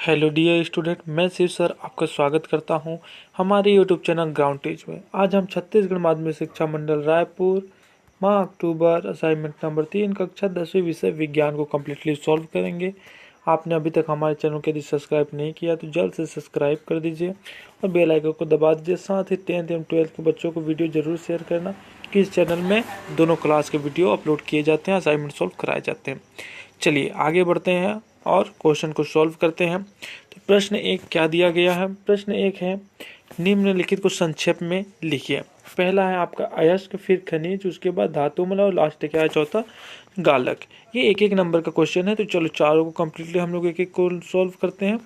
Hello dear student, मैं Shiv sir आपका स्वागत करता हूं हमारे यूट्यूब चैनल ग्राउंड टीच में। आज हम छत्तीसगढ़ माध्यमिक शिक्षा मंडल रायपुर माह अक्टूबर असाइनमेंट नंबर 3 कक्षा 10वीं विषय विज्ञान को कम्प्लीटली सॉल्व करेंगे। आपने अभी तक हमारे चैनल को यदि सब्सक्राइब नहीं किया तो जल्द से सब्सक्राइब कर दीजिए और बेल आइकन को दबा दीजिए। साथ ही 10th एवं 12th के बच्चों को वीडियो जरूर शेयर करना कि इस चैनल में दोनों क्लास के वीडियो अपलोड किए जाते हैं, असाइनमेंट सॉल्व कराए जाते हैं। चलिए आगे बढ़ते हैं और क्वेश्चन को सॉल्व करते हैं। तो प्रश्न 1 क्या दिया गया है? प्रश्न 1 है, निम्नलिखित को संक्षेप में लिखिए। पहला है आपका अयस्क, फिर खनिज, उसके बाद धातुमल और लास्ट क्या है चौथा गालक। ये एक एक नंबर का क्वेश्चन है, तो चलो चारों को कम्प्लीटली हम लोग एक एक को सॉल्व करते हैं।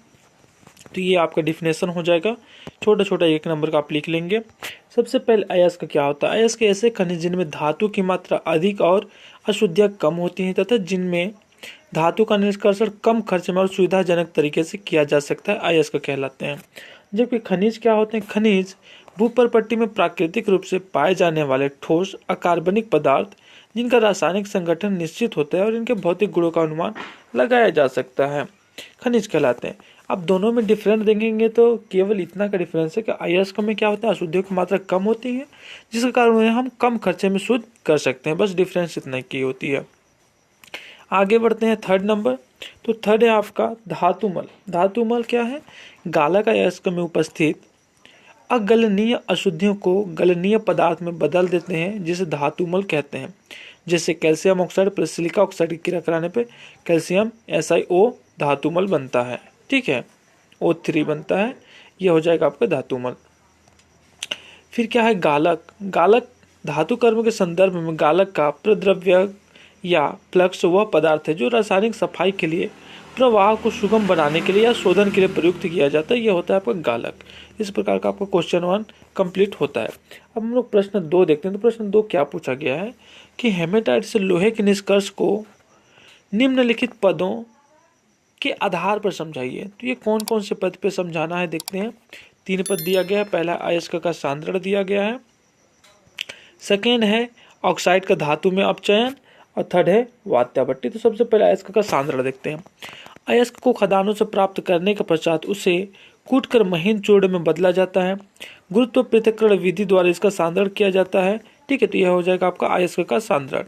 तो ये आपका डिफिनेशन हो जाएगा, छोटा छोटा एक नंबर का आप लिख लेंगे। सबसे पहले अयस्क क्या होता है? अयस्क ऐसे खनिज जिनमें धातु की मात्रा अधिक और अशुद्धियाँ कम होती हैं तथा जिनमें धातु का निष्कर्षण कम खर्च में और सुविधाजनक तरीके से किया जा सकता है, अयस्क कहलाते हैं। जबकि खनिज क्या होते हैं? खनिज भूपर पट्टी में प्राकृतिक रूप से पाए जाने वाले ठोस अकार्बनिक पदार्थ जिनका रासायनिक संगठन निश्चित होता है और इनके भौतिक गुणों का अनुमान लगाया जा सकता है, खनिज कहलाते हैं। अब दोनों में डिफरेंस देखेंगे तो केवल इतना का डिफरेंस है कि अयस्क में क्या होता है, अशुद्धियों की मात्रा कम होती है जिसके कारण उन्हें हम कम खर्चे में शुद्ध कर सकते हैं। बस डिफरेंस इतना की होती है। आगे बढ़ते हैं थर्ड नंबर। तो थर्ड है आपका धातुमल। धातुमल क्या है? गालक अयस्क में उपस्थित अगलनीय अशुद्धियों को गलनीय पदार्थ में बदल देते हैं, जिसे धातुमल कहते हैं। जैसे calcium oxide plus silica oxide की क्रिया कराने पे कैल्शियम SiO धातुमल बनता है, ठीक है, O3 बनता है, यह हो जाएगा आपका धातुमल। फिर क्या है गालक? गालक धातु कर्म के संदर्भ में गालक का प्रद्रव्य या फ्लक्स वह पदार्थ है जो रासायनिक सफाई के लिए, प्रवाह को सुगम बनाने के लिए या शोधन के लिए प्रयुक्त किया जाता है, यह होता है आपका गालक। इस प्रकार का आपका क्वेश्चन 1 कंप्लीट होता है। अब हम लोग प्रश्न 2 देखते हैं। तो प्रश्न 2 क्या पूछा गया है कि हेमेटाइट से लोहे के निष्कर्ष को निम्नलिखित पदों के आधार पर समझाइए। तो ये कौन कौन से पद पे समझाना है देखते हैं। 3 पद दिया गया है। पहला अयस्क का सांद्रण दिया गया है, सेकेंड है ऑक्साइड का धातु में अपचयन और थर्ड है वात्याभट्टी। तो सबसे पहले अयस्क का सांद्रण देखते हैं। अयस्क को खदानों से प्राप्त करने के पश्चात उसे कूटकर महीन चूर्ण में बदला जाता है। गुरुत्व पृथक्करण विधि द्वारा इसका सांद्रण किया जाता है, ठीक है। तो यह हो जाएगा आपका अयस्क का सांद्रण।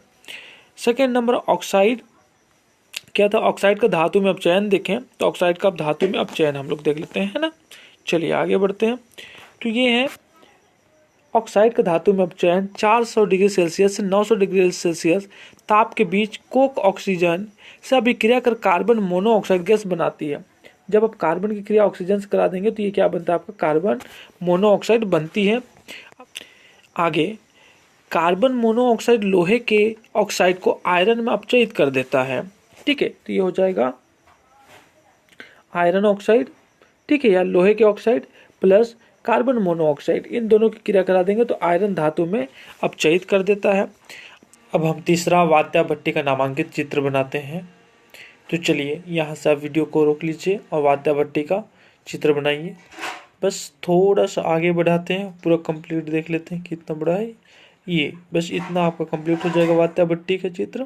सेकेंड नंबर ऑक्साइड क्या था? ऑक्साइड का धातु में अपचयन देखें तो ऑक्साइड का धातु में अपचयन हम लोग देख लेते हैं, है ना। चलिए आगे बढ़ते हैं। तो ये है ऑक्साइड का धातु में अपचयन 400 डिग्री सेल्सियस से 900 डिग्री सेल्सियस ताप के बीच कोक ऑक्सीजन से अभिक्रिया कर कार्बन मोनोऑक्साइड गैस बनाती है। जब आप कार्बन की क्रिया ऑक्सीजन से करा देंगे तो ये क्या बनता है आपका? कार्बन मोनोऑक्साइड बनती है। आगे कार्बन मोनोऑक्साइड लोहे के ऑक्साइड को आयरन में अपचयित कर देता है, ठीक है। तो ये हो जाएगा आयरन ऑक्साइड, ठीक है, या लोहे के ऑक्साइड प्लस कार्बन मोनोऑक्साइड, इन दोनों की क्रिया करा देंगे तो आयरन धातु में अपचयित कर देता है। अब हम तीसरा वात्याभट्टी का नामांकित चित्र बनाते हैं। तो चलिए यहाँ से आप वीडियो को रोक लीजिए और वात्याभट्टी का चित्र बनाइए। बस थोड़ा सा आगे बढ़ाते हैं, पूरा कंप्लीट देख लेते हैं कितना बड़ा है ये। बस इतना आपका कंप्लीट हो जाएगा वात्याभट्टी का चित्र।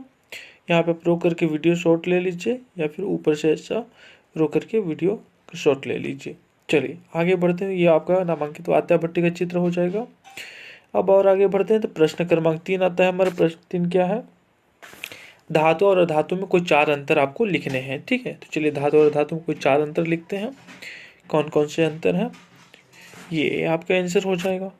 यहाँ पे रोक करके वीडियो शॉर्ट ले लीजिए या फिर ऊपर से ऐसा रोक करके वीडियो शॉर्ट ले लीजिए। चलिए आगे बढ़ते हैं। ये आपका नामांकित वात्याभट्टी का चित्र हो जाएगा। अब और आगे बढ़ते हैं तो प्रश्न क्रमांक 3 आता है हमारा। प्रश्न 3 क्या है? धातु और अधातु में कोई 4 अंतर आपको लिखने हैं, ठीक है। तो चलिए धातु और अधातु में कोई 4 अंतर लिखते हैं। कौन कौन से अंतर हैं ये आपका आंसर हो जाएगा।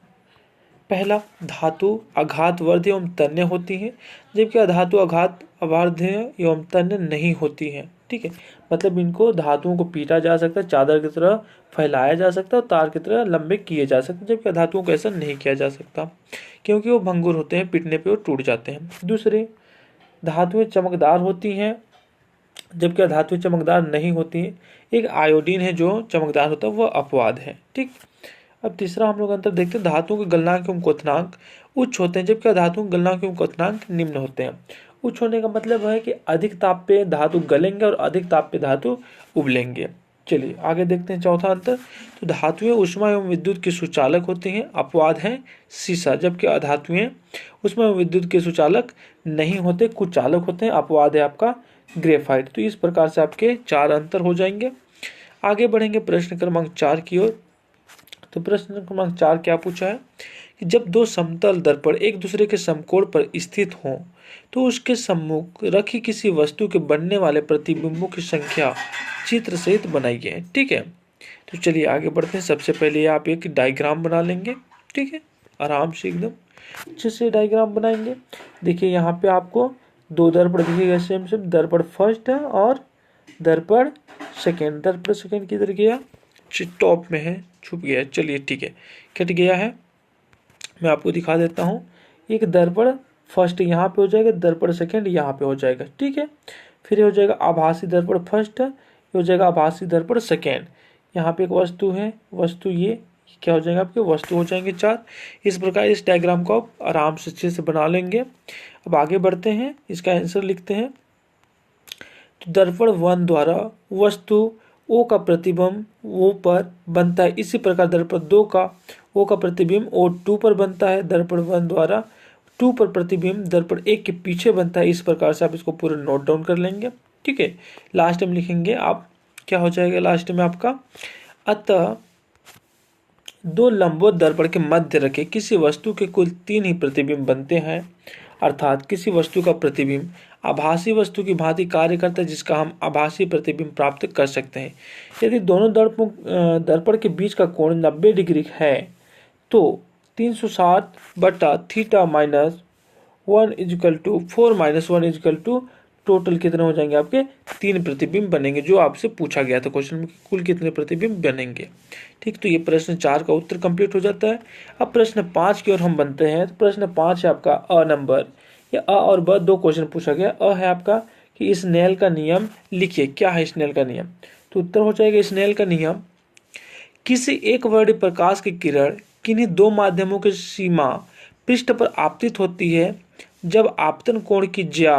पहला, धातु अघात वर्ध एवं तन्य होती है जबकि अधातु अघात अवर्ध्य एवं तन्य नहीं होती है, ठीक है। मतलब इनको धातुओं को पीटा जा सकता है, चादर की तरह फैलाया जा सकता है और तार की तरह लंबे किए जा सकते हैं, जबकि अधातुओं को ऐसा नहीं किया जा सकता क्योंकि वो भंगुर होते हैं, पीटने पे वो टूट जाते हैं। दूसरे, धातुएं चमकदार होती हैं जबकि अधातुएं चमकदार नहीं होती हैं। एक आयोडीन है जो चमकदार होता है, वह अपवाद है, ठीक। अब तीसरा हम लोग अंतर देखते हैं। धातुओं के गलनांक एवं क्वथनांक उच्च होते हैं जबकि अधातुओं के गलनांक एवं क्वथनांक निम्न होते हैं। उच्च होने का मतलब है कि अधिक ताप पे धातु गलेंगे और अधिक ताप पे धातु उबलेंगे। चलिए आगे देखते हैं चौथा अंतर। तो धातुएं उष्मा एवं विद्युत की सुचालक होती हैं, अपवाद है सीसा, जबकि अधातुएं उष्मा एवं विद्युत के सुचालक नहीं होते, कुचालक होते हैं, अपवाद है आपका ग्रेफाइट। तो इस प्रकार से आपके 4 अंतर हो जाएंगे। आगे बढ़ेंगे प्रश्न क्रमांक 4 की ओर। तो प्रश्न क्रमांक 4 क्या पूछा है कि जब दो समतल दर्पण एक दूसरे के समकोण पर स्थित हों तो उसके सम्मुख रखी किसी वस्तु के बनने वाले प्रतिबिंबों की संख्या चित्र सहित बनाइए। ठीक है, तो चलिए आगे बढ़ते हैं। सबसे पहले आप एक डायग्राम बना लेंगे। ठीक है, आराम से एकदम अच्छे से डायग्राम बनाएंगे। देखिए यहाँ पे आपको दो दर्पण दिखेगा, सेम सेम। दर्पण फर्स्ट है और दर्पण सेकेंड। दर्पण सेकेंड किधर गया? टॉप में है, छुप गया। चलिए ठीक है, कट गया है। मैं आपको दिखा देता हूँ। एक दर्पण फर्स्ट यहाँ पे हो जाएगा, दर्पण सेकेंड यहाँ पे हो जाएगा। ठीक है, फिर ये हो जाएगा आभासी दर्पण फर्स्ट, ये हो जाएगा आभासी दर्पण सेकेंड। यहाँ पे एक वस्तु है, वस्तु ये क्या हो जाएगा आपके? वस्तु हो जाएंगे 4। इस प्रकार इस डायग्राम को आप आराम से अच्छे से बना लेंगे। अब आगे बढ़ते हैं, इसका आंसर लिखते हैं। तो दर्पण 1 द्वारा वस्तु O का प्रतिबिंब O पर बनता है। इसी प्रकार दर्पण 2 का O का प्रतिबिंब O2 पर बनता है। दर्पण 1 द्वारा 2 पर प्रतिबिंब दर्पण 1 के पीछे बनता है। इस प्रकार से आप इसको पूरा नोट डाउन कर लेंगे। ठीक है, लास्ट में लिखेंगे आप, क्या हो जाएगा लास्ट में आपका? अतः दो लंबवत दर्पण के मध्य रखे किसी वस्तु के कुल 3 ही प्रतिबिंब बनते हैं। अर्थात किसी वस्तु का प्रतिबिंब आभासी वस्तु की भांति कार्य करता है, जिसका हम आभासी प्रतिबिंब प्राप्त कर सकते हैं। यदि दोनों दर्पण के बीच का कोण 90 डिग्री है तो 360/θ minus 1 equal to 4 minus 1 equal to total कितने हो जाएंगे आपके? 3 प्रतिबिंब बनेंगे, जो आपसे पूछा गया था क्वेश्चन में, कुल कितने प्रतिबिंब बनेंगे। ठीक, तो ये प्रश्न 4 का उत्तर कंप्लीट हो जाता है। अब प्रश्न 5 की ओर हम बनते हैं। तो प्रश्न 5 है आपका अ नंबर। या अ और ब दो क्वेश्चन पूछा गया। अ है आपका कि स्नेल का नियम लिखिए। क्या है स्नेल का नियम? तो उत्तर हो जाएगा स्नेल का नियम, किसी एक वर्णी प्रकाश की किरण किन्हीं दो माध्यमों की सीमा पृष्ठ पर आपतित होती है जब आपतन कोण की ज्या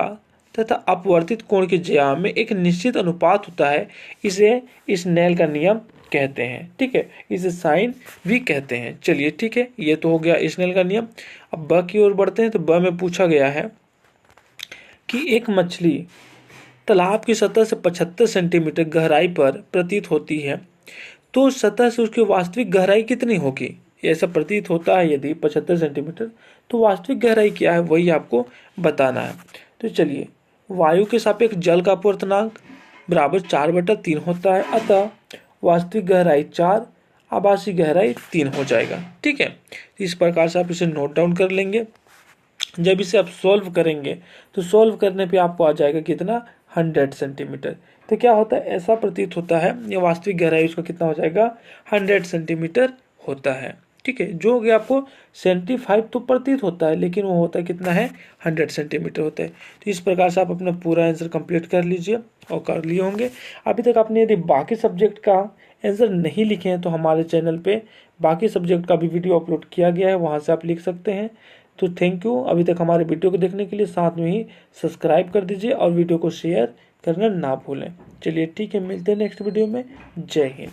तथा अपवर्तित कोण की ज्या में एक निश्चित अनुपात होता है, इसे स्नेल का नियम कहते हैं। ठीक है, इसे साइन भी कहते हैं। चलिए ठीक है, ये तो हो गया स्नेल का नियम। अब ब की ओर बढ़ते हैं। तो ब में पूछा गया है कि एक मछली तालाब की सतह से 75 सेंटीमीटर गहराई पर प्रतीत होती है, तो सतह से उसकी वास्तविक गहराई कितनी होगी? ऐसा प्रतीत होता है यदि 75 सेंटीमीटर, तो वास्तविक गहराई क्या है वही आपको बताना है। तो चलिए, वायु के सापेक्ष जल का अपवर्तनांक बराबर 4/3 होता है, अतः वास्तविक गहराई 4, आभासी गहराई 3 हो जाएगा। ठीक है, इस प्रकार से आप इसे नोट डाउन कर लेंगे। जब इसे आप सॉल्व करेंगे तो सॉल्व करने पे आपको आ जाएगा कितना? 100 सेंटीमीटर। तो क्या होता है, ऐसा प्रतीत होता है, ये वास्तविक गहराई उसका कितना हो जाएगा? 100 सेंटीमीटर होता है। ठीक है, जो कि आपको 75 तो प्रतीत होता है, लेकिन वो होता है कितना है? 100 सेंटीमीटर होता है। तो इस प्रकार से आप अपना पूरा आंसर कंप्लीट कर लीजिए और कर लिए होंगे। अभी तक आपने यदि बाकी सब्जेक्ट का आंसर नहीं लिखे हैं तो हमारे चैनल पे बाकी सब्जेक्ट का भी वीडियो अपलोड किया गया है, वहाँ से आप लिख सकते हैं। तो थैंक यू अभी तक हमारे वीडियो को देखने के लिए। साथ में ही सब्सक्राइब कर दीजिए और वीडियो को शेयर करना ना भूलें। चलिए ठीक है, मिलते हैं नेक्स्ट वीडियो में। जय हिंद।